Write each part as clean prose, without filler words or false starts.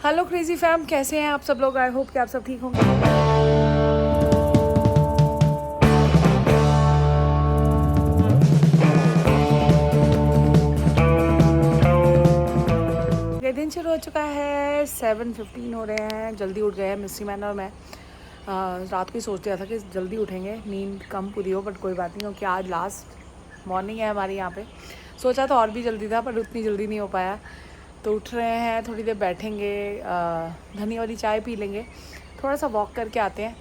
Hello crazy fam, कैसे हैं आप सब लोग। आई होप कि आप सब ठीक होंगे। ये दिन शुरू हो चुका है, 7:15 हो रहे हैं। जल्दी उठ गए हैं मिस्ट्री मैन और मैं। रात को ही सोच लिया था कि जल्दी उठेंगे, नींद कम पूरी हो, बट कोई बात नहीं, क्योंकि आज लास्ट मॉर्निंग है हमारी यहाँ पे। सोचा तो और भी जल्दी था, पर उतनी जल्दी नहीं हो पाया। तो उठ रहे हैं, थोड़ी देर बैठेंगे, धनी वाली चाय पी लेंगे, थोड़ा सा वॉक करके आते हैं।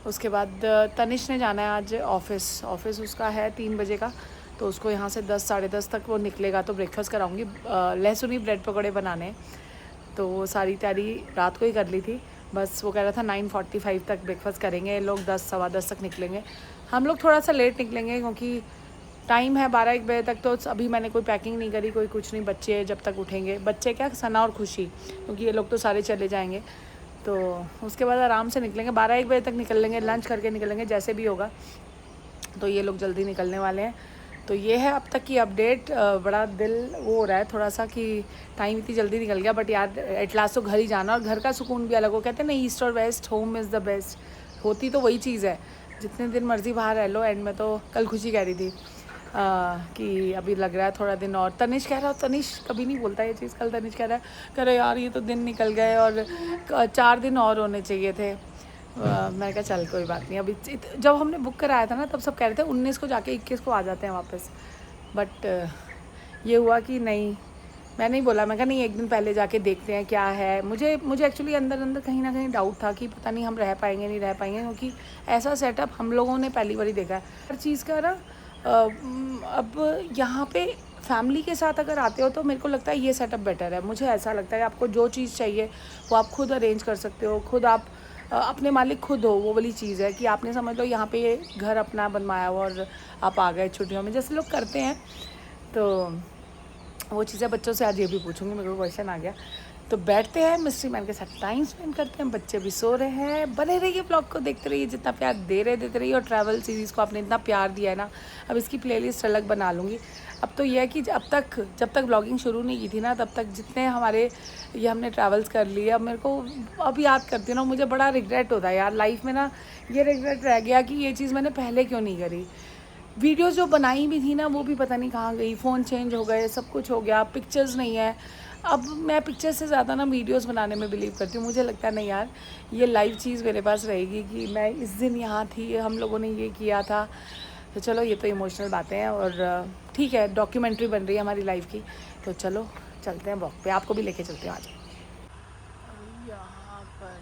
उसके बाद तनिष ने जाना है आज ऑफिस उसका है 3 बजे का। तो उसको यहाँ से 10 साढ़े 10 तक वो निकलेगा, तो ब्रेकफास्ट कराऊंगी। लहसुनी ब्रेड पकौड़े बनाने, तो वो सारी तैयारी रात को ही कर ली थी। बस वो कह रहा था 9:45 तक ब्रेकफास्ट करेंगे, ये लोग 10 सवा 10 तक निकलेंगे। हम लोग थोड़ा सा लेट निकलेंगे क्योंकि टाइम है 12-1 बजे तक। तो अभी मैंने कोई पैकिंग नहीं करी, कोई कुछ नहीं। बच्चे जब तक उठेंगे, बच्चे क्या, सना और खुशी, क्योंकि ये लोग तो सारे चले जाएंगे। तो उसके बाद आराम से निकलेंगे, 12-1 बजे तक निकल लेंगे, लंच करके निकलेंगे, जैसे भी होगा। तो ये लोग जल्दी निकलने वाले हैं। तो ये है अब तक की अपडेट। बड़ा दिल वो हो रहा है थोड़ा सा कि टाइम इतनी जल्दी निकल गया, बट यार एट लास्ट तो घर ही जाना, और घर का सुकून भी अलग हो। कहते हैं ना, ईस्ट और west, home is the best. होती तो वही चीज़ है, जितने दिन मर्जी बाहर रह लो। एंड में तो कल खुशी कह रही थी कि अभी लग रहा है थोड़ा दिन और। तनिष कह रहा है, तनिष कभी नहीं बोलता ये चीज़, कल तनिष कह रहा है यार ये तो दिन निकल गए और 4 दिन और होने चाहिए थे। मैंने कहा चल कोई बात नहीं। अभी जब हमने बुक कराया था ना, तब सब कह रहे थे 19 को जाके 21 को आ जाते हैं वापस। बट ये हुआ कि नहीं, मैं नहीं बोला। मैं कहा नहीं, एक दिन पहले जाके देखते हैं क्या है। मुझे एक्चुअली अंदर अंदर कहीं ना कहीं डाउट था कि पता नहीं हम रह पाएंगे नहीं रह पाएंगे, क्योंकि ऐसा सेटअप हम लोगों ने पहली बार ही देखा है हर चीज़ का ना। अब यहाँ पे फैमिली के साथ अगर आते हो तो मेरे को लगता है ये सेटअप बेटर है। मुझे ऐसा लगता है आपको जो चीज़ चाहिए वो आप खुद अरेंज कर सकते हो, खुद आप अपने मालिक खुद हो। वो वाली चीज़ है कि आपने समझ लो यहाँ पे ये घर अपना बनवाया हुआ और आप आ गए छुट्टियों में, जैसे लोग करते हैं। तो वो चीज़ें बच्चों से आज ये भी पूछूंगी, मेरे को क्वेश्चन आ गया। तो बैठते हैं, मिस्ट्री मैन के साथ टाइम स्पेंड करते हैं। बच्चे भी सो रहे हैं। बने रहिए, ब्लॉग को देखते रहिए, जितना प्यार देते रहिए। और ट्रैवल सीरीज़ को आपने इतना प्यार दिया है ना, अब इसकी प्लेलिस्ट अलग बना लूँगी। अब तो यह है कि जब तक ब्लॉगिंग शुरू नहीं की थी ना, तब तक जितने हमारे ये हमने ट्रैवल्स कर लिए, अब मेरे को अब याद करती हूँ ना, मुझे बड़ा रिग्रेट होता है यार लाइफ में ना। ये रिग्रेट रह गया कि ये चीज़ मैंने पहले क्यों नहीं करी। वीडियोस जो बनाई भी थी ना, वो भी पता नहीं कहाँ गई। फ़ोन चेंज हो गए, सब कुछ हो गया, पिक्चर्स नहीं है। अब मैं पिक्चर्स से ज़्यादा ना वीडियोस बनाने में बिलीव करती हूँ। मुझे लगता है नहीं यार, ये लाइव चीज़ मेरे पास रहेगी कि मैं इस दिन यहाँ थी, हम लोगों ने ये किया था। तो चलो, ये तो इमोशनल बातें हैं और ठीक है, डॉक्यूमेंट्री बन रही है हमारी लाइफ की। तो चलो चलते हैं वॉक पे, आपको भी लेके चलते हैं आज। यहाँ पर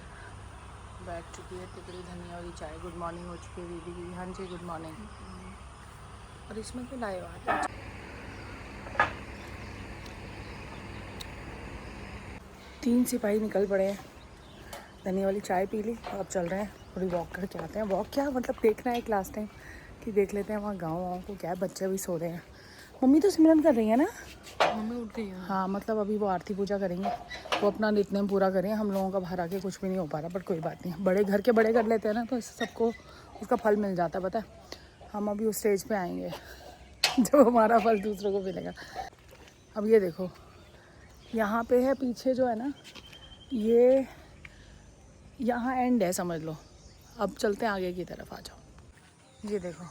बैठ चुकी है तितली धनिया वाली चाय। गुड मॉर्निंग हो चुकी है दीदी की। हाँ जी, गुड मॉर्निंग। और इसमें क्यों लाए हुआ? 3 सिपाही निकल पड़े हैं। धनिया वाली चाय पी ली, अब चल रहे हैं, थोड़ी वॉक करके आते हैं। वॉक क्या मतलब, देखना है एक लास्ट टाइम कि देख लेते हैं वहाँ गाँव को क्या है। बच्चे भी सो रहे हैं। मम्मी तो सिमरन कर रही है ना, मम्मी उठ गई है। हाँ, मतलब अभी वो आरती पूजा करेंगे, वो अपना नित्यनेम पूरा करें। हम लोगों का बाहर आके कुछ भी नहीं हो पा रहा, बट कोई बात नहीं, बड़े घर के बड़े कर लेते हैं ना, तो इससे सबको उसका फल मिल जाता है। पता है, हम अभी उस स्टेज पे आएंगे जब हमारा फल दूसरों को मिलेगा। अब ये देखो, यहाँ पे है पीछे जो है ना, ये यहाँ एंड है समझ लो। अब चलते हैं आगे की तरफ, आ जाओ। ये देखो,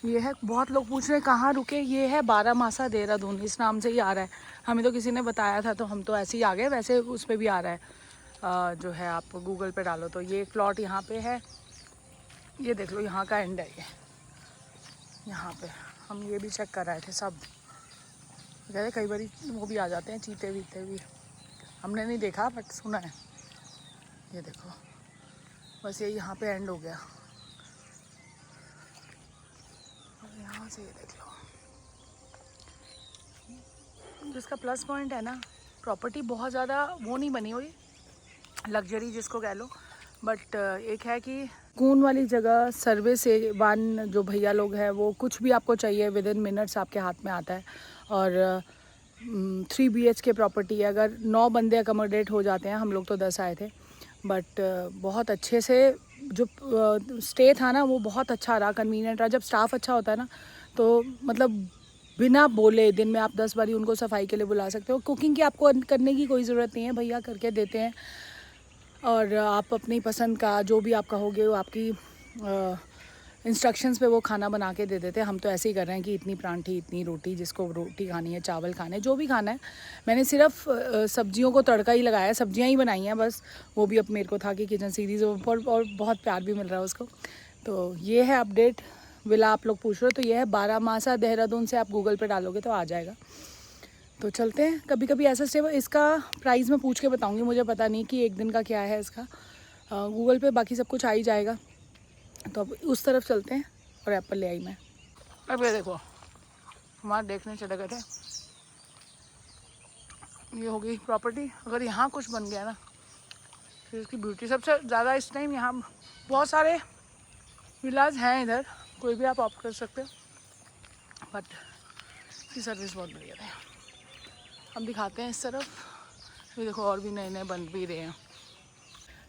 ये है। बहुत लोग पूछ रहे हैं कहाँ रुके। ये है बारामासा देहरादून, इस नाम से ही आ रहा है। हमें तो किसी ने बताया था, तो हम तो ऐसे ही आ गए। वैसे उस पर भी आ रहा है, जो है आप गूगल पे डालो तो। ये प्लॉट यहाँ पे है, ये देख लो, यहाँ का एंड है ये। यहाँ पे हम ये भी चेक कर रहे थे सब। कहते कई बार वो भी आ जाते हैं, चीते वीते भी। हमने नहीं देखा, बट सुना है। ये देखो, बस ये यहाँ पे एंड हो गया। और यहाँ से ये देख लो, जिसका प्लस पॉइंट है ना, प्रॉपर्टी बहुत ज़्यादा वो नहीं बनी हुई, लग्जरी जिसको कह लो। बट एक है कि सुकून वाली जगह। सर्वे से वन जो भैया लोग हैं, वो कुछ भी आपको चाहिए विद इन मिनट्स आपके हाथ में आता है। और 3 BHK प्रॉपर्टी है। अगर 9 बंदे अकोमोडेट हो जाते हैं, हम लोग तो 10 आए थे, बट बहुत अच्छे से जो स्टे था ना, वो बहुत अच्छा रहा, कन्वीनियंट रहा। जब स्टाफ अच्छा होता है ना, तो मतलब बिना बोले दिन में आप 10 बारी उनको सफाई के लिए बुला सकते हो। कुकिंग की आपको करने की कोई ज़रूरत नहीं है, भैया करके देते हैं। और आप अपनी पसंद का जो भी आप कहोगे वो आपकी इंस्ट्रक्शंस पे वो खाना बना के दे देते हैं। हम तो ऐसे ही कर रहे हैं कि इतनी परांठी, इतनी रोटी, जिसको रोटी खानी है, चावल खाने हैं, जो भी खाना है। मैंने सिर्फ सब्जियों को तड़का ही लगाया, सब्जियां ही बनाई हैं बस। वो भी अब मेरे को था कि किचन सीरीज़ और बहुत प्यार भी मिल रहा है उसको। तो ये है अपडेट। विला आप लोग पूछ रहे हो तो ये है बारामासा देहरादून से आप गूगल पे डालोगे तो आ जाएगा। तो चलते हैं। कभी कभी ऐसा स्टे, इसका प्राइस मैं पूछ के बताऊँगी, मुझे पता नहीं कि एक दिन का क्या है इसका। गूगल पे बाकी सब कुछ आ ही जाएगा। तो अब उस तरफ चलते हैं। और एप्पल ले आई मैं। अब ये देखो, हमारे देखने चले गए थे, ये हो गई प्रॉपर्टी। अगर यहाँ कुछ बन गया ना फिर इसकी ब्यूटी सबसे ज़्यादा। इस टाइम यहाँ बहुत सारे विलाज हैं इधर, कोई भी आप ऑप्ट कर सकते हो, बट इसकी सर्विस बहुत बढ़िया है। हम दिखाते हैं इस तरफ। ये देखो और भी नए नए बन भी रहे हैं।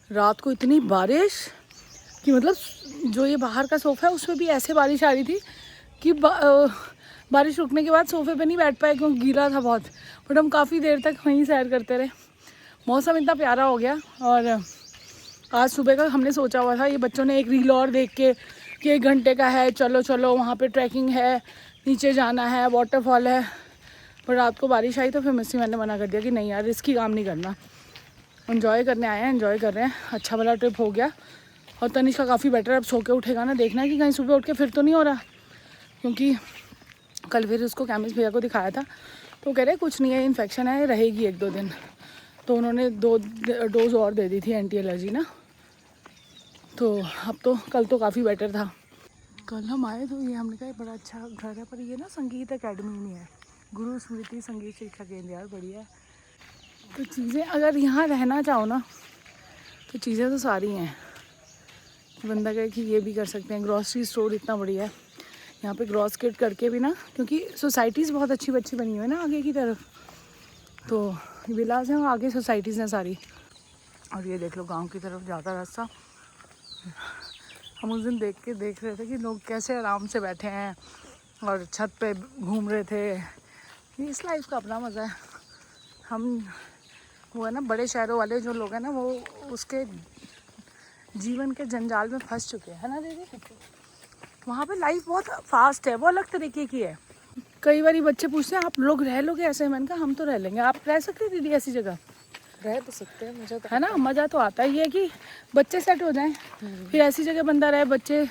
रात को इतनी बारिश कि मतलब जो ये बाहर का सोफ़ा है उसमें भी ऐसे बारिश आ रही थी कि बारिश रुकने के बाद सोफ़े पे नहीं बैठ पाए क्योंकि गीला था बहुत। बट हम काफ़ी देर तक वहीं सैर करते रहे। मौसम इतना प्यारा हो गया। और आज सुबह का हमने सोचा हुआ था, ये बच्चों ने एक रील और देख के कि 1 घंटे का है, चलो चलो वहाँ पे ट्रैकिंग है, नीचे जाना है, वाटरफॉल है। पर रात को बारिश आई तो फिर मिस्सी मैंने मना कर दिया कि नहीं यार, रिस्की काम नहीं करना। एंजॉय करने आए हैं, एंजॉय कर रहे हैं। अच्छा वाला ट्रिप हो गया। और तनिष का काफ़ी बेटर, अब सो के उठेगा ना, देखना है कि कहीं सुबह उठ के फिर तो नहीं हो रहा। क्योंकि कल फिर उसको केमिस्ट भैया को दिखाया था तो कह रहे कुछ नहीं है, इन्फेक्शन है, रहेगी 1-2 दिन। तो उन्होंने 2 डोज और दे दी थी एंटी एलर्जी ना। तो अब तो कल तो काफ़ी बेटर था। कल हम आए तो ये हमने कहा बड़ा अच्छा घर है, पर ये ना संगीत अकेडमी नहीं है, गुरु स्मृति संगीत शिक्षा केंद्र, यार बढ़िया है। तो चीज़ें अगर यहाँ रहना चाहो ना तो चीज़ें तो सारी हैं। बंदा कहे कि ये भी कर सकते हैं। ग्रॉसरी स्टोर इतना बढ़िया है यहाँ पे, ग्रॉस किट करके भी ना, क्योंकि सोसाइटीज़ बहुत अच्छी बनी हुई है ना आगे की तरफ। तो विलास हैं और आगे सोसाइटीज़ हैं सारी। और ये देख लो गांव की तरफ जाता रास्ता। हम उस दिन देख रहे थे कि लोग कैसे आराम से बैठे हैं और छत पे घूम रहे थे। इस लाइफ का अपना मज़ा है। हम वो है ना बड़े शहरों वाले जो लोग हैं ना, वो उसके जीवन के जंजाल में फंस चुके हैं ना दीदी। वहाँ पे लाइफ बहुत फास्ट है, वो अलग तरीके की है। कई बार बच्चे पूछते हैं आप लोग रह लोगे ऐसे? मैंने कहा हम तो रह लेंगे। आप रह सकते हैं दीदी ऐसी जगह? रह तो सकते हैं, मज़ा तो है ना, मज़ा तो आता है। ये कि बच्चे सेट हो जाएं, फिर ऐसी जगह बंदा रहे। बच्चे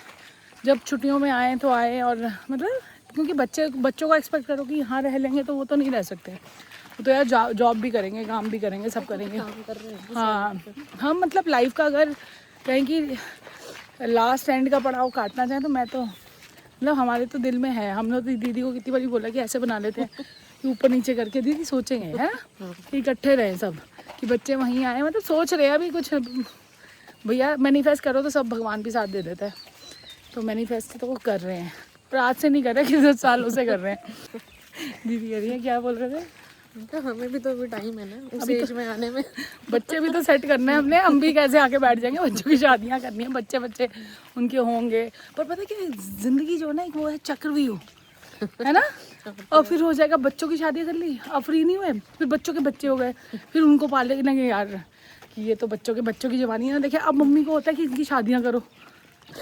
जब छुट्टियों में आए तो आए, और मतलब क्योंकि बच्चों को एक्सपेक्ट करो कि यहाँ रह लेंगे तो वो तो नहीं रह सकते। वो तो यार जॉब भी करेंगे, काम भी करेंगे, सब करेंगे। काम कर रहे हैं। हाँ, हम मतलब लाइफ का अगर कहें कि लास्ट एंड का पड़ाव काटना चाहें तो मैं तो मतलब हमारे तो दिल में है। हम लोग तो दीदी को कितनी बारी बोला कि ऐसे बना लेते हैं कि ऊपर नीचे करके दीदी सोचेंगे, है ना, इकट्ठे रहें सब, कि बच्चे वहीं आए। मतलब सोच रहे हैं अभी कुछ। भैया मैनिफेस्ट करो तो सब भगवान भी साथ दे देता है। तो मैनिफेस्ट तो वो कर रहे हैं, पर आज से नहीं कर रहे, कितने सालों से कर रहे हैं। दीदी कह रही है, क्या बोल रहे थे? तो हमें भी तो अभी टाइम है ना उस एज में आने में। बच्चे भी तो सेट करने हैं अपने। हम भी कैसे आके बैठ जाएंगे? बच्चों की शादियां करनी है, बच्चे उनके होंगे। पर पता है क्या, जिंदगी जो है ना, एक वो है चक्रव्यूह, है ना। और फिर हो जाएगा, बच्चों की शादी कर ली, अब फ्री नहीं हुए, फिर बच्चों के बच्चे हो गए, फिर उनको पाले लगे यार कि ये तो बच्चों की जवानी है ना। देखे अब मम्मी को होता है कि इनकी शादियाँ करो।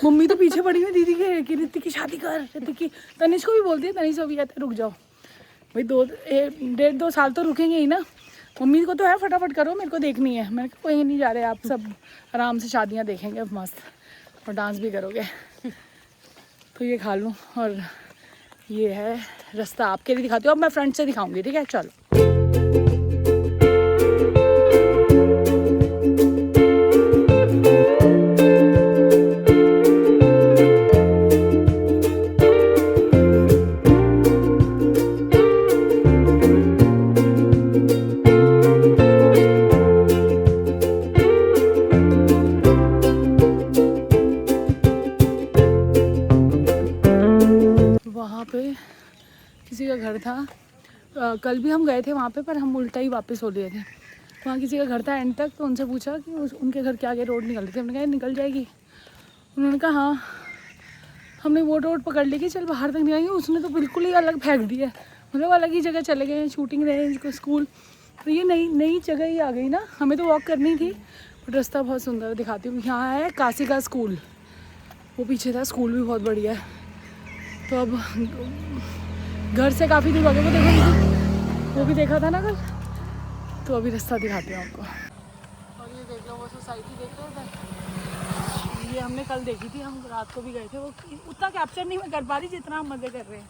मम्मी तो पीछे पड़ी हुई दीदी के कि ऋतिक की शादी कर, ऋतिक की। तनिष को भी बोलती है, तनिष को भी कहते रुक जाओ भाई, 1.5-2 साल तो रुकेंगे ही ना। मम्मी को तो है फटाफट करो, मेरे को देखनी है। मैंने कहा कोई नहीं जा रहे, आप सब आराम से शादियाँ देखेंगे मस्त, और डांस भी करोगे। तो ये खा लूँ, और ये है रास्ता आपके लिए दिखाती हूँ। अब मैं फ्रंट से दिखाऊंगी, ठीक है? चलो। किसी का घर था, कल भी हम गए थे वहाँ पे, पर हम उल्टा ही वापस हो लिए थे। वहाँ किसी का घर था एंड तक, तो उनसे पूछा कि उनके घर के आगे रोड निकल रही थी। हमने कहा निकल जाएगी? उन्होंने कहा हाँ। हमने वोट पकड़ ली कि चल बाहर तक नहीं आएंगे, उसने तो बिल्कुल ही अलग फेंक दिया, मतलब अलग ही जगह चले गए हैं, शूटिंग रेंज को स्कूल। तो ये नई जगह ही आ गई ना, हमें तो वॉक करनी थी बट रास्ता बहुत सुंदर है, दिखाती हूँ। यहाँ है काशी का स्कूल, वो पीछे था, स्कूल भी बहुत बढ़िया है। तो अब घर से काफ़ी दूर हो गए, वो देखो वो भी देखा था ना कल, तो अभी रास्ता दिखाती हूँ आपको। और ये देख लो वो सोसाइटी देख रहे थे, ये हमने कल देखी थी, हम रात को भी गए थे, वो उतना कैप्चर नहीं मैं कर पा रही जितना हम मज़े कर रहे हैं,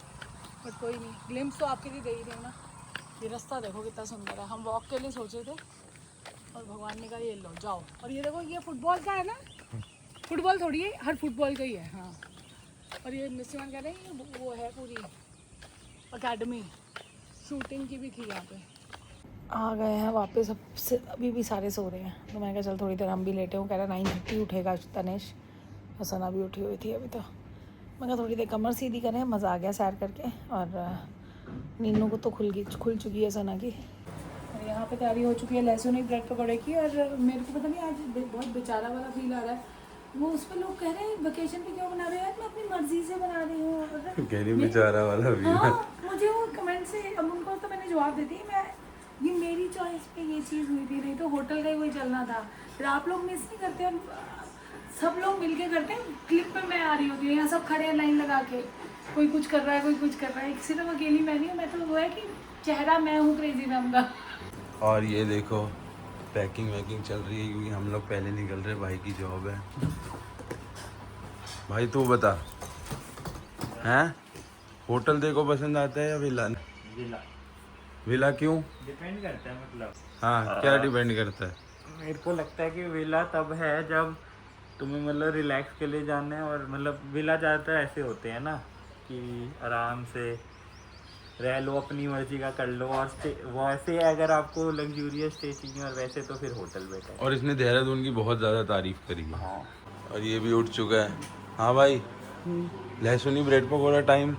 बट कोई नहीं, ग्लिम्स तो आपके लिए दे ही रही हूँ ना। ये रास्ता देखो कितना सुंदर है, हम वॉक के लिए सोचे थे और भगवान ने कहा ये लो जाओ। और ये देखो ये फुटबॉल का है ना, फुटबॉल थोड़ी है, हर फुटबॉल का ही है। हाँ, और ये मिस्टर कह रहे हैं वो है पूरी अकेडमी, शूटिंग की भी थी यहाँ पे। आ गए हैं वापस, अब अभी भी सारे सो रहे हैं, तो मैं कहा चल थोड़ी देर हम भी लेटे हूँ। कह रहा 9:30 उठेगा तनेश, हसना भी उठी हुई थी अभी, तो मैं कहा थोड़ी देर कमर सीधी करें, मज़ा आ गया सैर करके। और नीनू को तो खुल चुकी है सना की। और यहाँ पे तैयारी हो चुकी है लहसुन ब्रेड पकौड़े की। और मेरे को पता नहीं आज बहुत बेचारा वाला फील आ रहा है, वो उस पर लोग कह रहे हैं वेकेशन पे क्यों बना रहे हैं, मैं अपनी मर्जी से बना रही हूँ, बेचारा वाला भी। हाँ, मुझे वो कमेंट से, अब उनको तो मैंने जवाब दे दी, मैं ये मेरी चॉइस पे ये चीज़ हुई थी, नहीं तो होटल का ही वही चलना था। फिर आप लोग मिस नहीं करते, और सब लोग मिलके करते हैं। क्लिप पे मैं आ रही होती हूँ, यहाँ सब खड़े हैं लाइन लगा के, कोई कुछ कर रहा है, कोई कुछ कर रहा है, सिर्फ अकेली मैं नहीं हूँ। मैं तो वो है कि चेहरा मैं हूँ क्रेजी मैम का। और ये देखो पैकिंग वैकिंग चल रही है, क्योंकि हम लोग पहले निकल रहे, भाई की जॉब है। भाई तू बता, हैं होटल देखो पसंद आता है या विला? विला। विला क्यों? डिपेंड करता है, मतलब हाँ, क्या डिपेंड करता है? मेरे को लगता है कि विला तब है जब तुम्हें मतलब रिलैक्स के लिए जाना है, और मतलब विला ज़्यादातर ऐसे होते हैं ना कि आराम से रह लो, अपनी मर्जी का कर लो। और वैसे अगर आपको लग्जूरियस स्टे चाहिए और वैसे तो फिर होटल बेटर है। और इसने देहरादून की बहुत ज़्यादा तारीफ करी है। हाँ, और ये भी उठ चुका है। हाँ भाई, लहसुनी ब्रेड पकौड़ा टाइम।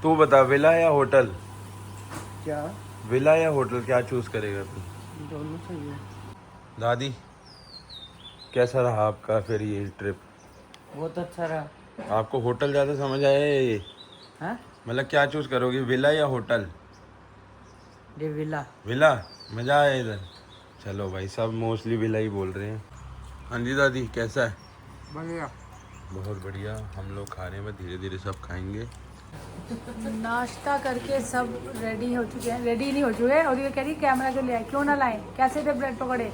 तू बता, विला या होटल? क्या विला या होटल, क्या चूज करेगा तू? दोनों सही है। दादी कैसा रहा आपका फिर ये ट्रिप? बहुत अच्छा रहा। आपको होटल ज़्यादा समझ आया या ये? हाँ, मतलब क्या चूज करोगे, विला या होटल? ये विला। विला मज़ा आया इधर? चलो भाई, सब मोस्टली विला ही बोल रहे हैं। हाँ जी दादी, कैसा है? बढ़िया। बहुत बढ़िया। हम लोग खा रहे हैं, बस धीरे धीरे सब खाएंगे। नाश्ता करके सब रेडी हो चुके हैं, रेडी नहीं हो चुके हैं। और ये कह रही कैमरा क्यों ले आए, क्यों ना लाएं, कैसे थे ब्रेड पकौड़े?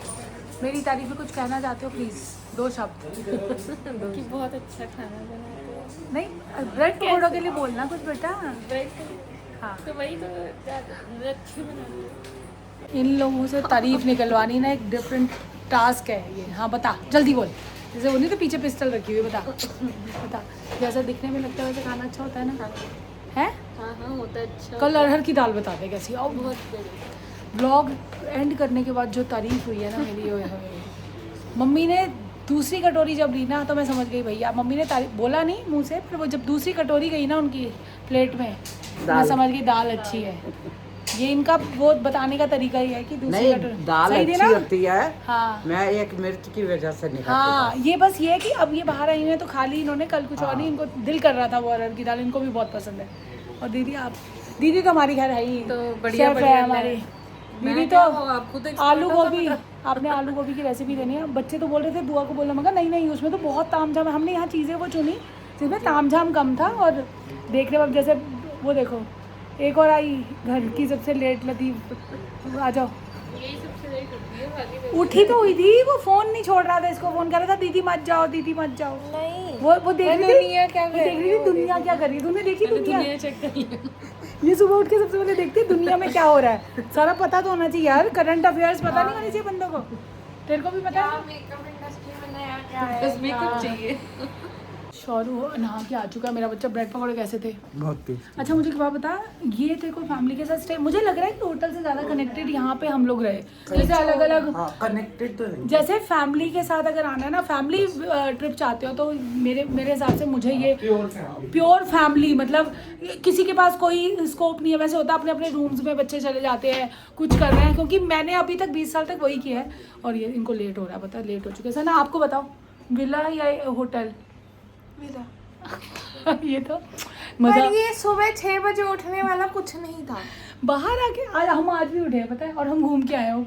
मेरी तारीफ में कुछ कहना चाहते हो प्लीज़, 2 शब्द। कि बहुत अच्छा खाना बनाते हैं। नहीं, ब्रेड पकौड़ों के लिए बोलना कुछ बेटा। ब्रेड हाँ, तो वही तो ज़्यादा अच्छे बनाते हैं। इन लोगों से तारीफ निकलवानी ना एक डिफरेंट टास्क है ये। हाँ बता, जल्दी बोल। जैसे वो नहीं तो पीछे पिस्टल रखी हुई, बता बता। जैसा दिखने में लगता है वैसे खाना अच्छा होता है ना? है? हाँ हाँ, होता है अच्छा। कल अरहर की दाल बता दे कैसी। और बहुत बढ़िया। ब्लॉग एंड करने के बाद जो तारीफ हुई है ना मेरी, ओए होए। मम्मी ने दूसरी कटोरी जब ली ना, तो मैं समझ गई भैया, मम्मी ने तारीफ बोला नहीं मुंह से, पर वो जब दूसरी कटोरी गई ना उनकी प्लेट में, मैं समझ गई दाल अच्छी है। ये इनका वो बताने का तरीका ही है कि दूसरी नहीं, कटोरी दाल सही थी अच्छी ना? होती है। हाँ मैं एक मिर्च की वजह से नहीं खाती हाँ, ये बस ये है कि अब ये बाहर आई हुई है तो खा ली इन्होंने, कल कुछ और नहीं, इनको दिल कर रहा था वो अरहर की दाल, इनको भी बहुत पसंद है। और दीदी आप, दीदी तो हमारी खैर है ही, तो बढ़िया शेफ है बढ़िया हमारी दीदी। तो आप खुद आलू गोभी, आपने आलू गोभी की रेसिपी देनी है। बच्चे तो बोल रहे थे बुआ को बोलना, मगर नहीं उसमें तो बहुत तामझाम है। हमने यहाँ चीज़ें वो चुनी जिसमें तामझाम कम था। और देख रहे वक्त जैसे वो देखो, एक और आई घर की सबसे लेट लतीफ़, आ जाओ। यही सबसे लेट होती है, बाकी उठी तो हुई थी, वो फोन नहीं छोड़ रहा था, इसको फोन कर रहा था, दीदी मत जाओ, दीदी मत जाओ। नहीं, वो देख रही थी दुनिया क्या कर देख रही थी, दुनिया क्या कर रही है। तुमने देखी दुनिया? चेक कर लिया। ये सुबह उठ के सबसे पहले देखती है दुनिया में क्या हो रहा है, सारा पता तो होना चाहिए यार, करंट अफेयर्स पता नहीं होने चाहिए बंदों को। तेरे को भी पता है? मेकअप इंडस्ट्री में नया क्या है? बस मेकअप चाहिए। शौरू नहा के आ चुका है मेरा बच्चा। ब्रेड पकौड़े कैसे थे? बहुत टेस्टी। अच्छा मुझे एक बात बता, ये तेरे को फैमिली के साथ स्टे, मुझे लग रहा है कि होटल से ज़्यादा कनेक्टेड यहाँ पे हम लोग रहे, जैसे अलग अलग। हाँ, कनेक्टेड तो नहीं। जैसे फैमिली के साथ अगर आना है ना, फैमिली ट्रिप चाहते हो, तो मेरे हिसाब से मुझे ये प्योर फैमिली, मतलब किसी के पास कोई स्कोप नहीं है। वैसे होता है अपने अपने रूम्स में बच्चे चले जाते हैं, कुछ कर रहे हैं, क्योंकि मैंने अभी तक 20 साल तक वही किया है। और ये इनको लेट हो रहा है, पता है, लेट हो चुके हैं। सर ना आपको बताओ, विला या होटल? विला। ये तो मजा। पर ये सुबह 6 बजे उठने वाला कुछ नहीं था। बाहर आके हम आज भी उठे हैं पता है, और हम घूम के आए हैं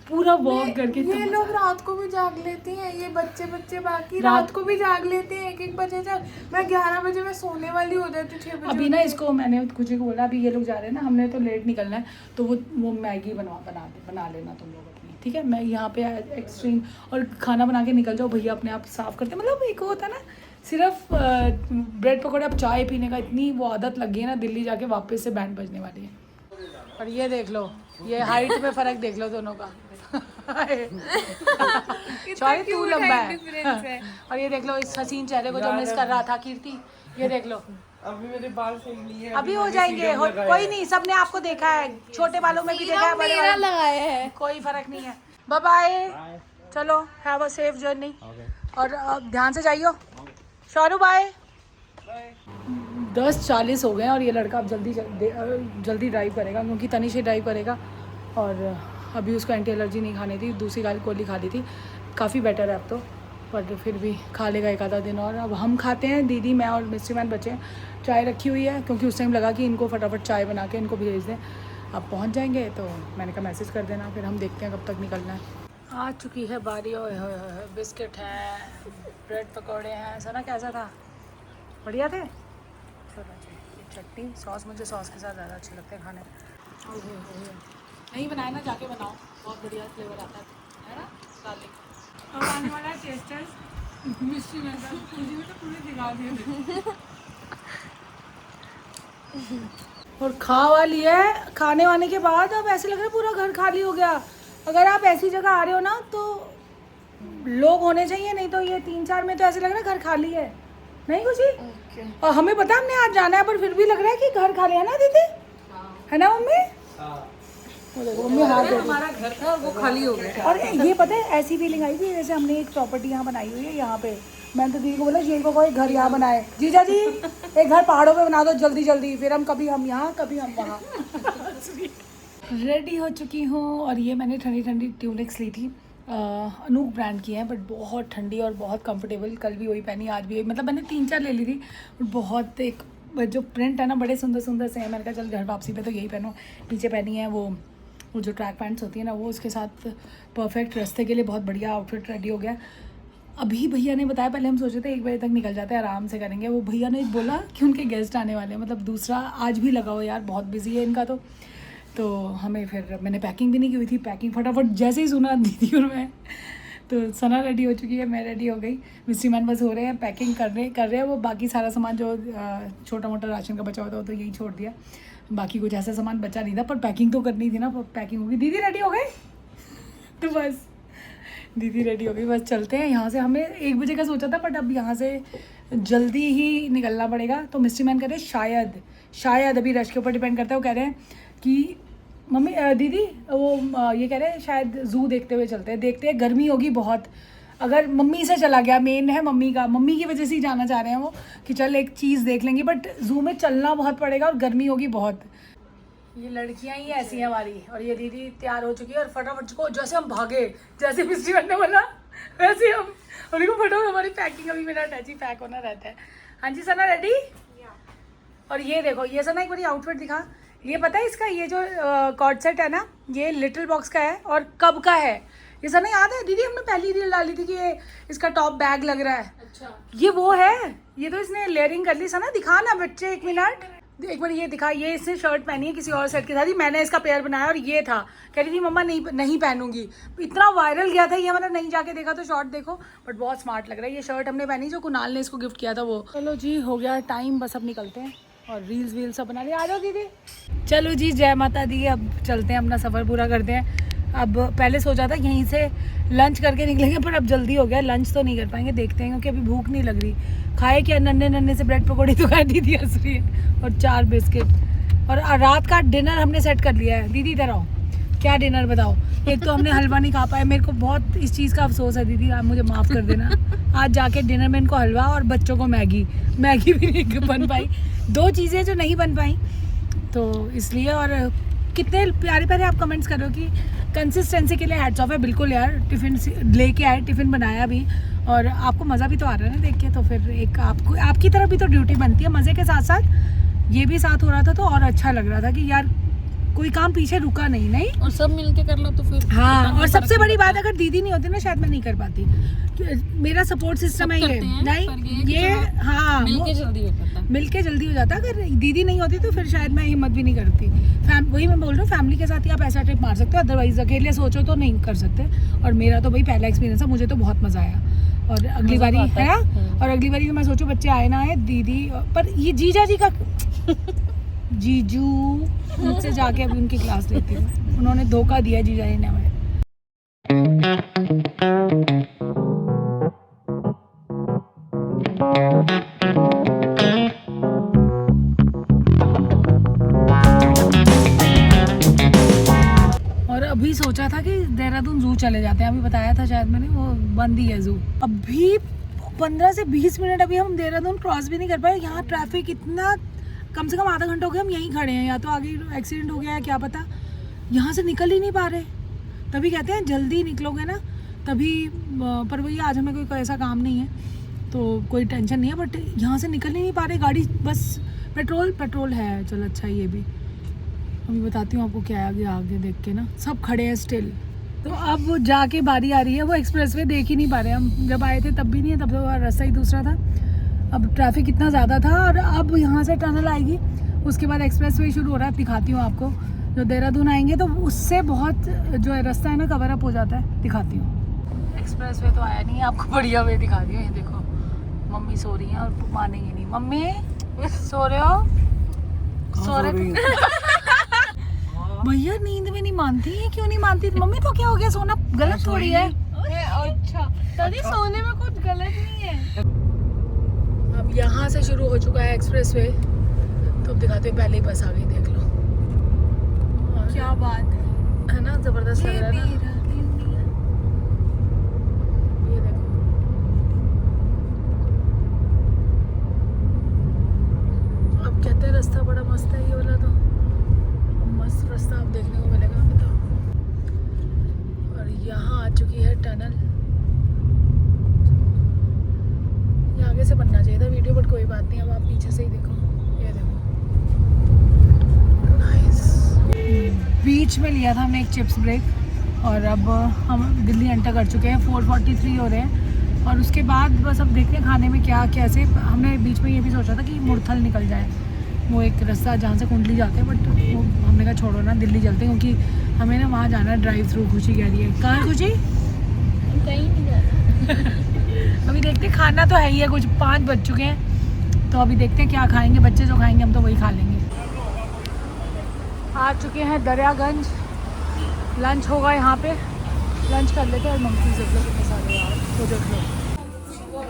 पूरा वॉक करके। ये लोग रात को भी जाग लेते हैं, ये बच्चे बाकी रात को भी जाग लेते हैं 1-1 बजे तक। मैं 11 बजे में सोने वाली हो जाती 6 बजे। अभी ना इसको मैंने कुछ को बोला अभी ये लोग जा रहे हैं ना, हमने तो लेट निकलना है, तो वो मैगी बना लेना तुम लोग अपनी, ठीक है। मैं यहाँ पे एक्सट्रीम और खाना बना के निकल जाओ, भैया अपने आप साफ करते, मतलब एक होता है ना सिर्फ ब्रेड पकौड़े। अब चाय पीने का इतनी वो आदत लग गई है ना, दिल्ली जाके वापस से बैंड बजने वाली है। और ये देख लो, ये हाइट में फ़र्क देख लो दोनों का। सॉरी तू लंबा है। और ये देख लो इस हसीन चेहरे को जो मिस कर रहा था कीर्ति, ये देख लो। अभी मेरे बाल सही नहीं है। अभी हो जाएंगे, कोई नहीं, सबने आपको देखा है, छोटे बालों में भी देखा है, बड़े वालों लगाया है, कोई फर्क नहीं है। बाय बाय, चलो हैव अ सेफ जर्नी, और ध्यान से जाइयो। शारू बाय। 10:40 हो गए हैं और ये लड़का अब जल्दी ड्राइव करेगा, क्योंकि तनिष ही ड्राइव करेगा। और अभी उसको एंटी एलर्जी नहीं खानी थी, दूसरी गोली खा ली थी, काफ़ी बेटर है अब तो, पर फिर भी खा लेगा एक आधा दिन और। अब हम खाते हैं, दीदी मैं और मिस्ट्री मैन बचे हैं। चाय रखी हुई है, क्योंकि उस टाइम लगा कि इनको फटाफट चाय बना के इनको भेज दें। अब पहुंच जाएंगे तो मैंने कहा मैसेज कर देना, फिर हम देखते हैं कब तक निकलना है। आ चुकी है बारी। ओए होए होए, बिस्किट हैं, ब्रेड पकौड़े हैं। सना कैसा था? बढ़िया थे। चलो जी, चटनी सॉस, मुझे सॉस के साथ ज़्यादा अच्छे लगते हैं खाने। नहीं बनाए ना, जाके बनाओ, बहुत बढ़िया फ्लेवर आता है ना गार्लिक। और आने वाला है टेस्टर्स मिस्ट्री में तो पूरे दिखा दिए। और खा वाली है, खाने वाने के बाद अब ऐसे लग रहा है पूरा घर खाली हो गया। अगर आप ऐसी जगह आ रहे हो ना तो लोग होने चाहिए, नहीं तो ये 3-4 में तो ऐसे लग रहा है घर खाली है, नहीं कुछ ही। और हमें पता हमने आज जाना है, पर फिर भी लग रहा है कि घर खाली है ना दीदी, है ना मम्मी? मम्मी हाथ दे, हमारा घर था वो खाली हो गया। और ये पता है ऐसी फीलिंग आई थी जैसे हमने एक प्रॉपर्टी यहाँ बनाई हुई है यहाँ पे। मैंने तो दीदी को बोला शेर को कोई घर यहाँ बनाए, जीजा जी एक घर पहाड़ों पे बना दो जल्दी, फिर हम कभी हम यहाँ कभी हम वहाँ। रेडी हो चुकी हूँ, और ये मैंने ठंडी ट्यूनिक्स ली थी, अनूप ब्रांड की है, बट बहुत ठंडी और बहुत कंफर्टेबल। कल भी वही पहनी, आज भी वही, मतलब मैंने 3-4 ले ली थी। बहुत एक जो प्रिंट है ना बड़े सुंदर से हैं। मैंने कहा चल घर वापसी पे तो यही पहनो। नीचे पहनी है वो जो ट्रैक पैंट्स होती है ना, वो उसके साथ परफेक्ट। रास्ते के लिए बहुत बढ़िया आउटफिट रेडी हो गया। अभी भैया ने बताया, पहले हम सोचे थे 1 बजे तक निकल जाते हैं, आराम से करेंगे। वो भैया ने बोला कि उनके गेस्ट आने वाले हैं, मतलब दूसरा आज भी लगा हो यार, बहुत बिजी है इनका। तो हमें फिर मैंने पैकिंग भी नहीं की हुई थी, पैकिंग फटाफट जैसे ही सुना दीदी और मैं, तो सना रेडी हो चुकी है, मैं रेडी हो गई, मिस्ट्री मैन बस हो रहे हैं पैकिंग कर रहे हैं वो। बाकी सारा सामान जो छोटा मोटा राशन का बचा हुआ था वो तो यही छोड़ दिया, बाकी कुछ ऐसा सामान बचा नहीं था, पर पैकिंग तो करनी थी ना। पैकिंग होगी, दीदी रेडी हो गए तो बस दीदी रेडी हो गई, बस चलते हैं यहाँ से। हमें 1 बजे का सोचा था, बट अब यहाँ से जल्दी ही निकलना पड़ेगा। तो मिस्ट्री मैन कह रहे हैं शायद अभी रश के ऊपर डिपेंड करता है। वो कह रहे हैं कि मम्मी दीदी वो ये कह रहे हैं शायद ज़ू देखते हुए चलते हैं, देखते हैं गर्मी होगी बहुत। अगर मम्मी से चला गया, मेन है मम्मी की वजह से ही जाना चाह रहे हैं वो, कि चल एक चीज़ देख लेंगे, बट ज़ू में चलना बहुत पड़ेगा और गर्मी होगी बहुत। ये लड़कियां ही ऐसी हैं हमारी। और ये दीदी तैयार हो चुकी है, और फटाफट को जैसे हम भागे, जैसे मिस्ट्री बनने वाला वैसे हम उनको फटाफट, हमारी पैकिंग अभी मेरा अटैच ही पैक होना रहता है। हाँ जी सना रेडी? और ये देखो, ये सना एक बारी आउटफिट दिखा। ये पता है इसका, ये जो कॉर्ड सेट है ना, ये लिटिल बॉक्स का है और कब का है ये सना याद है? दीदी हमने पहली रील डाली थी कि ये इसका टॉप बैग लग रहा है। अच्छा, ये वो है। ये तो इसने लेयरिंग कर ली। सना दिखा ना बच्चे, 1 मिनट एक बार ये दिखा। ये इसने शर्ट पहनी है किसी और सेट के साथ ही, मैंने इसका पेयर बनाया और ये था। कह रही थी मम्मा नहीं पहनूंगी, इतना वायरल गया था ये हमारा, नहीं जाके देखा तो शॉर्ट देखो, बट बहुत स्मार्ट लग रहा है। ये शर्ट हमने पहनी जो कुणाल ने इसको गिफ्ट किया था वो। चलो जी हो गया टाइम, बस अब निकलते हैं और रील्स वील्स सब बना लिया। आ जाओ दीदी। चलो जी जय माता दी, अब चलते हैं, अपना सफ़र पूरा करते हैं। अब पहले सोचा था यहीं से लंच करके निकलेंगे, पर अब जल्दी हो गया, लंच तो नहीं कर पाएंगे, देखते हैं, क्योंकि अभी भूख नहीं लग रही। खाए क्या, नन्हे से ब्रेड पकौड़ी तो खा दीदी हंस रही है, और 4 बिस्किट। और रात का डिनर हमने सेट कर लिया है। दीदी इधर आओ, क्या डिनर बताओ? एक तो हमने हलवा नहीं खा पाए, मेरे को बहुत इस चीज़ का अफसोस है दीदी, आप मुझे माफ़ कर देना। आज जाके डिनर में इनको हलवा और बच्चों को मैगी भी नहीं बन पाई, 2 चीज़ें जो नहीं बन पाई, तो इसलिए। और कितने प्यारे प्यारे आप कमेंट्स कर रहे हो कि कंसिस्टेंसी के लिए हैट्स ऑफ है। बिल्कुल यार, टिफ़िन लेके आए, टिफ़िन बनाया भी और आपको मज़ा भी तो आ रहा है ना देख के, तो फिर एक आपको आपकी तरफ भी तो ड्यूटी बनती है। मज़े के साथ साथ ये भी साथ हो रहा था तो और अच्छा लग रहा था कि यार कोई काम पीछे रुका नहीं। और सब मिलके कर लो तो फिर हाँ, और सबसे बड़ी बात, अगर दीदी नहीं होती ना शायद मैं नहीं कर पाती। मेरा सपोर्ट सिस्टम है ये, नहीं ये हाँ मिलके जल्दी हो जाता है। मिलके जल्दी हो जाता। अगर दीदी नहीं होती तो फिर शायद मैं हिम्मत भी नहीं करती। वही मैं बोल रहा हूँ, फैमिली के साथ ही आप ऐसा ट्रिप मार सकते हो, अदरवाइज अकेले सोचो तो नहीं कर सकते। और मेरा तो भाई पहला एक्सपीरियंस है, मुझे तो बहुत मज़ा आया। और अगली बारी है ना, और अगली बारी मैं सोचूं बच्चे आए ना आए, दीदी पर ये जीजा जी का जीजू मुझसे जाके अभी उनकी क्लास लेती हूँ। उन्होंने धोखा दिया जीजा जी ने हमें। और अभी सोचा था कि देहरादून जू चले जाते हैं, अभी बताया था शायद मैंने, वो बंद ही है जू। अभी 15 से 20 मिनट अभी हम देहरादून क्रॉस भी नहीं कर पाए। यहाँ ट्रैफिक इतना, कम से कम आधा घंटा हो गया हम यहीं खड़े हैं। या तो आगे एक्सीडेंट हो गया है क्या पता, यहाँ से निकल ही नहीं पा रहे। तभी कहते हैं जल्दी निकलोगे ना तभी, पर वही आज हमें कोई ऐसा काम नहीं है तो कोई टेंशन नहीं है, बट यहाँ से निकल ही नहीं पा रहे। गाड़ी बस पेट्रोल है, चलो अच्छा ये भी। अभी बताती हूँ आपको क्या है आगे देख के ना, सब खड़े हैं स्टिल। तो अब वो जाके बारी आ रही है, वो एक्सप्रेसवे देख ही नहीं पा रहे हम। जब आए थे तब भी नहीं है, तब तो रास्ता ही दूसरा था। अब ट्रैफिक इतना ज़्यादा था और अब यहाँ से टनल आएगी, उसके बाद एक्सप्रेसवे शुरू हो रहा है। दिखाती हूँ आपको, जो देहरादून आएंगे तो उससे बहुत जो है रास्ता है ना कवर अप हो जाता है। दिखाती हूँ, एक्सप्रेसवे तो आया नहीं है, आपको बढ़िया वे दिखा दी हूँ। ये देखो मम्मी सो रही हैं और मानेंगे नहीं। मम्मी सो रहे हो? सो रहे भैया, नींद में नहीं मानती है। क्यों नहीं मानती मम्मी? तो क्या हो गया, सोना गलत थोड़ी है। अच्छा तभी सोने में कुछ गलत नहीं है। अब यहाँ से शुरू हो चुका है एक्सप्रेसवे, तो अब दिखाते हैं। पहले ही बस आ गई, देख लो। क्या बात है ना, जबरदस्त लग रहा है ना। ये देखो, अब कहते हैं रास्ता बड़ा मस्त है ये वाला, तो मस्त रास्ता अब देखने को मिलेगा। बताओ, और यहाँ आ चुकी है टनल। ये आगे से बनना चाहिए था वीडियो, बट कोई बात नहीं, अब आप पीछे से ही देखो। ये देखो, नाइस। बीच में लिया था हमने एक चिप्स ब्रेक और अब हम दिल्ली एंटर कर चुके हैं। 4:43 हो रहे हैं और उसके बाद बस अब देखते हैं खाने में क्या कैसे। हमने बीच में ये भी सोचा था कि मुरथल निकल जाए, वो एक रास्ता जहाँ से कुंडली जाते हैं, बट वो हमने कहा छोड़ो ना, दिल्ली चलते हैं, क्योंकि हमें ना वहाँ जाना है ड्राइव थ्रू। खुशी कह रही है, कहाँ है खुशी? कहीं नहीं जाना। अभी देखते हैं, खाना तो है ही है, कुछ 5 बज चुके हैं, तो अभी देखते हैं क्या खाएंगे। बच्चे जो खाएंगे हम तो वही खा लेंगे। आ चुके हैं दरियागंज, लंच होगा यहाँ पे, लंच कर लेते हैं। और मंकी सब लोग कितने सारे यार, तो देख लो,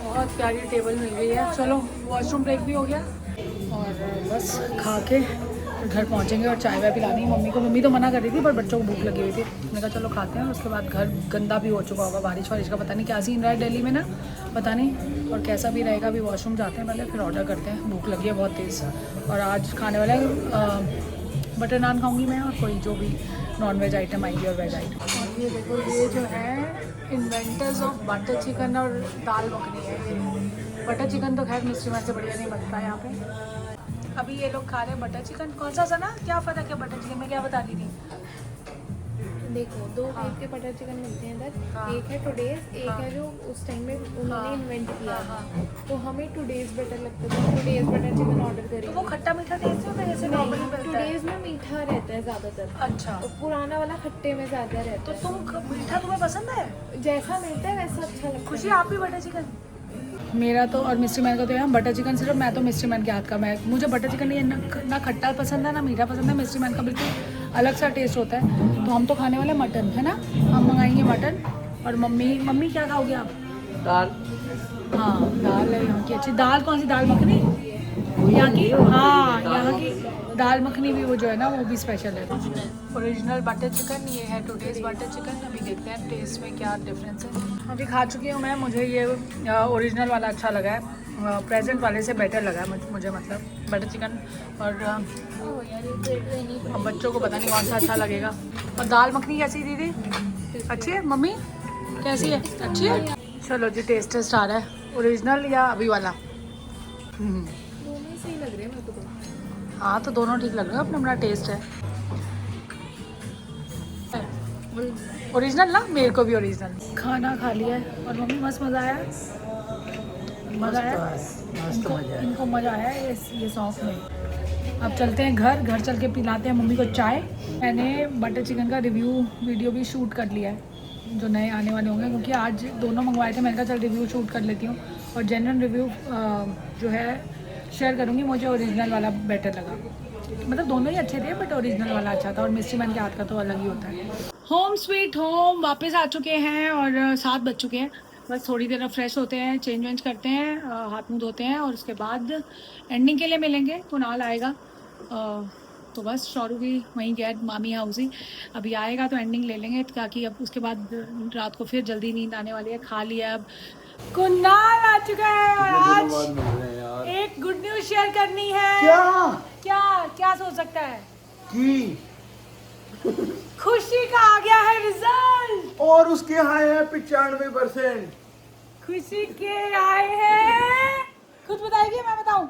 बहुत प्यारी टेबल मिल गई है। चलो वॉशरूम ब्रेक भी हो गया और बस खा के घर पहुँचेंगे और चाय वाय पिलानी है मम्मी को। मम्मी तो मना कर रही थी पर बच्चों को भूख लगी हुई थी, मैंने कहा चलो खाते हैं। उसके बाद घर गंदा भी हो चुका होगा, बारिश वारिश का पता नहीं क्या सीन रहा है दिल्ली में ना, पता नहीं, और कैसा भी रहेगा। अभी वॉशरूम जाते हैं पहले, फिर ऑर्डर करते हैं। भूख लगी है बहुत तेज़। और आज खाने वाला है बटर नान खाऊंगी मैं, और कोई जो भी नॉन वेज आइटम आएंगी और वेज आइटम। और ये देखो, ये जो है इन्वेंटर्स ऑफ बटर चिकन और दाल मखनी है। बटर चिकन तो खैर मिस्ट्री मैन से बढ़िया नहीं बनता है यहाँ पे। अभी ये लोग खा रहे हैं बटर चिकन। कौन सा सना, क्या फ़र्क है बटर चिकन में, क्या बता रही थी? देखो, 2 टाइप के बटर चिकन मिलते हैं इधर। एक है टुडेज, एक है जो उस टाइम में उन्होंने इन्वेंट किया था। तो हमें टुडेज बेटर लगता था, टुडेज बटर चिकन ऑर्डर करेंगे। वो खट्टा मीठा टेस्ट होता है जैसे नॉर्मली बनता है? टुडेज में मीठा रहता है ज़्यादातर। अच्छा, तो पुराना वाला खट्टे में ज़्यादा रहता तो है। तुम मीठा तुम्हें पसंद है? जैसा मिलता है वैसा अच्छा लगता है। खुशी आप भी बटर चिकन? मेरा तो और मिस्ट्री मैन का तो यहाँ बटर चिकन सिर्फ, मैं तो मिस्ट्री मैन के हाथ का, मैं मुझे बटर चिकन ये ना खट्टा पसंद है ना मीठा पसंद है। मिस्ट्री मैन का बिल्कुल अलग सा टेस्ट होता है। तो हम तो खाने वाले मटन, है ना, हम मंगाएंगे मटन। और मम्मी क्या खाओगे आप? दाल। हाँ दाल है यहाँ की अच्छी। दाल कौन सी, दाल मखनी यहाँ की? हाँ, यहाँ की दाल मखनी भी वो जो है ना वो भी स्पेशल है। ओरिजिनल बटर चिकन, ये है टुडेज बटर चिकन। अभी देखते हैं टेस्ट में क्या डिफरेंस है। अभी खा चुकी हूँ मैं, मुझे ये ओरिजिनल वाला अच्छा लगा है। प्रेजेंट वाले से बेटर लगा मुझे मतलब बटर चिकन। और अब बच्चों को पता नहीं कौन सा अच्छा लगेगा। और दाल मखनी कैसी दीदी? अच्छी है मम्मी? कैसी है? अच्छी है? चलो जी टेस्ट आ रहा है, ओरिजिनल या अभी वाला? दोनों ही सही लग रहे हैं मेरे को तो। हाँ तो दोनों ठीक लग रहे हैं, अपना अपना टेस्ट है। ओरिजिनल ना, मेरे को भी ओरिजिनल। खाना खा लिया है और मम्मी मस्त मज़ा आया। मज़ा आया इनको मज़ा आया ये सॉस में। अब चलते हैं घर चल के पिलाते हैं मम्मी को चाय। मैंने बटर चिकन का रिव्यू वीडियो भी शूट कर लिया है, जो नए आने वाले होंगे, क्योंकि आज दोनों मंगवाए थे। मैंने कहा चल रिव्यू शूट कर लेती हूँ और जेन्युइन रिव्यू जो है शेयर करूँगी। मुझे ओरिजिनल वाला बेटर लगा, मतलब दोनों ही अच्छे थे बट ओरिजिनल वाला अच्छा था। और मिस्ट्री मैन के हाथ का तो अलग ही होता है। होम स्वीट होम वापस आ चुके हैं और 7 बज चुके हैं। बस थोड़ी देर फ्रेश होते हैं, चेंज वेंज करते हैं, हाथ मुँह धोते हैं और उसके बाद एंडिंग के लिए मिलेंगे। कुणाल आएगा तो बस शौरू भी वहीं गया मामी हाउस ही, अभी आएगा तो एंडिंग ले लेंगे, ताकि अब उसके बाद रात को फिर जल्दी नींद आने वाली है। खा लिया अब। कुणाल आ चुका है और आज एक गुड न्यूज़ शेयर करनी है। क्या सोच सकता है कि खुशी का आ गया है रिजल्ट और उसके आए हैं 95%। खुशी के आए हैं, खुद बताएगी मैं बताऊं?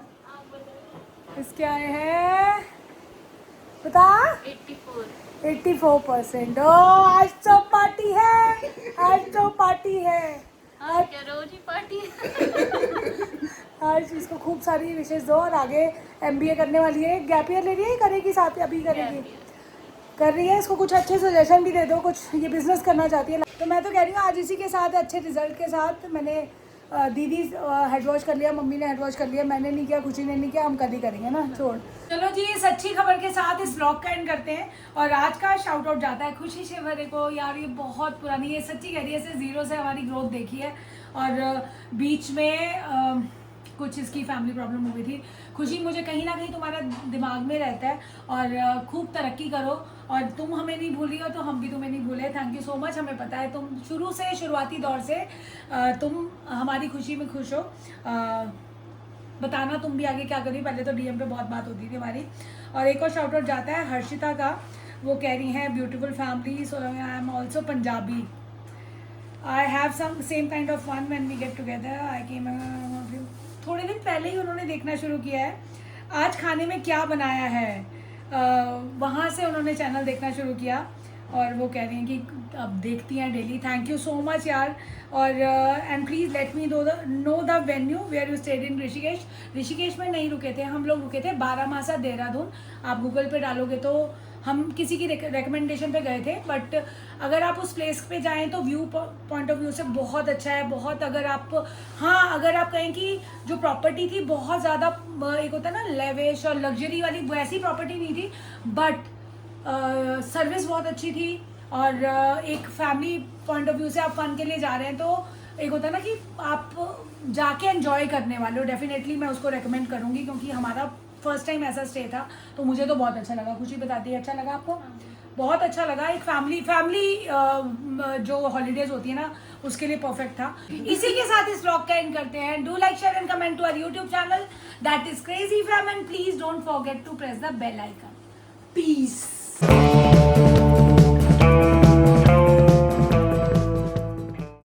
इसके आए हैं बता 84%। ओ आज तो पार्टी है, आज तो पार्टी है। रोज ही पार्टी। आज इसको खूब सारी विशेष दो और आगे MBA करने वाली है। गैप ईयर ले रही है, करेगी साथ अभी करेगी कर रही है। इसको कुछ अच्छे सजेशन भी दे दो, कुछ ये बिजनेस करना चाहती है। तो मैं तो कह रही हूँ आज इसी के साथ अच्छे रिजल्ट के साथ मैंने दीदी हेड वॉश कर लिया, मम्मी ने हेड वॉश कर लिया, मैंने नहीं किया, खुशी ने नहीं किया, हम कल ही करेंगे ना। छोड़ चलो जी, इस अच्छी खबर के साथ इस ब्लॉग का एंड करते हैं। और आज का शाउट आउट जाता है खुशी शिवरे को। यार ये बहुत पुरानी, ये सच्ची कह रही है, ऐसे 0 से हमारी ग्रोथ देखी है और बीच में कुछ इसकी फैमिली प्रॉब्लम हो गई थी। खुशी मुझे कहीं ना कहीं तुम्हारा दिमाग में रहता है और खूब तरक्की करो। और तुम हमें नहीं भूल रही हो तो हम भी तुम्हें नहीं भूले। Thank you so much. हमें पता है तुम शुरुआती दौर से तुम हमारी खुशी में खुश हो। बताना तुम भी आगे क्या करी। पहले तो DM पे बहुत बात होती थी हमारी। और एक और शाउट आउट जाता है हर्षिता का। वो कह रही हैं beautiful family, so I am also Punjabi, I have some same kind of fun when we get together, I came. थोड़े दिन पहले ही उन्होंने देखना शुरू किया है आज खाने में क्या बनाया है, वहाँ से उन्होंने चैनल देखना शुरू किया और वो कह रही हैं कि अब देखती हैं daily. Thank you so much यार। और and please let me know the venue where you stayed in Rishikesh. Rishikesh में नहीं रुके थे हम लोग, रुके थे बारामासा देहरादून। आप गूगल पे डालोगे तो हम किसी की रिकमेंडेशन पे गए थे, बट अगर आप उस प्लेस पे जाएं तो व्यू पॉइंट ऑफ व्यू से बहुत अच्छा है। बहुत अगर आप कहें कि जो प्रॉपर्टी थी बहुत ज़्यादा एक होता है ना लेविश और लग्जरी वाली, वैसी प्रॉपर्टी नहीं थी, बट सर्विस बहुत अच्छी थी। और एक फैमिली पॉइंट ऑफ व्यू से आप फन के लिए जा रहे हैं तो एक होता है ना कि आप जाके एंजॉय करने वाले हो। डेफिनेटली मैं उसको रेकमेंड करूँगी क्योंकि हमारा फर्स्ट टाइम ऐसा स्टे था तो मुझे तो बहुत अच्छा लगा। खुशी बताती है अच्छा लगा आपको? बहुत अच्छा लगा। एक फैमिली जो हॉलीडेज होती है ना उसके लिए परफेक्ट था। इसी के साथ इस व्लॉग का एंड करते हैं। Do like share and comment to our YouTube channel that is crazy fam and please don't forget to press the bell icon. Piece.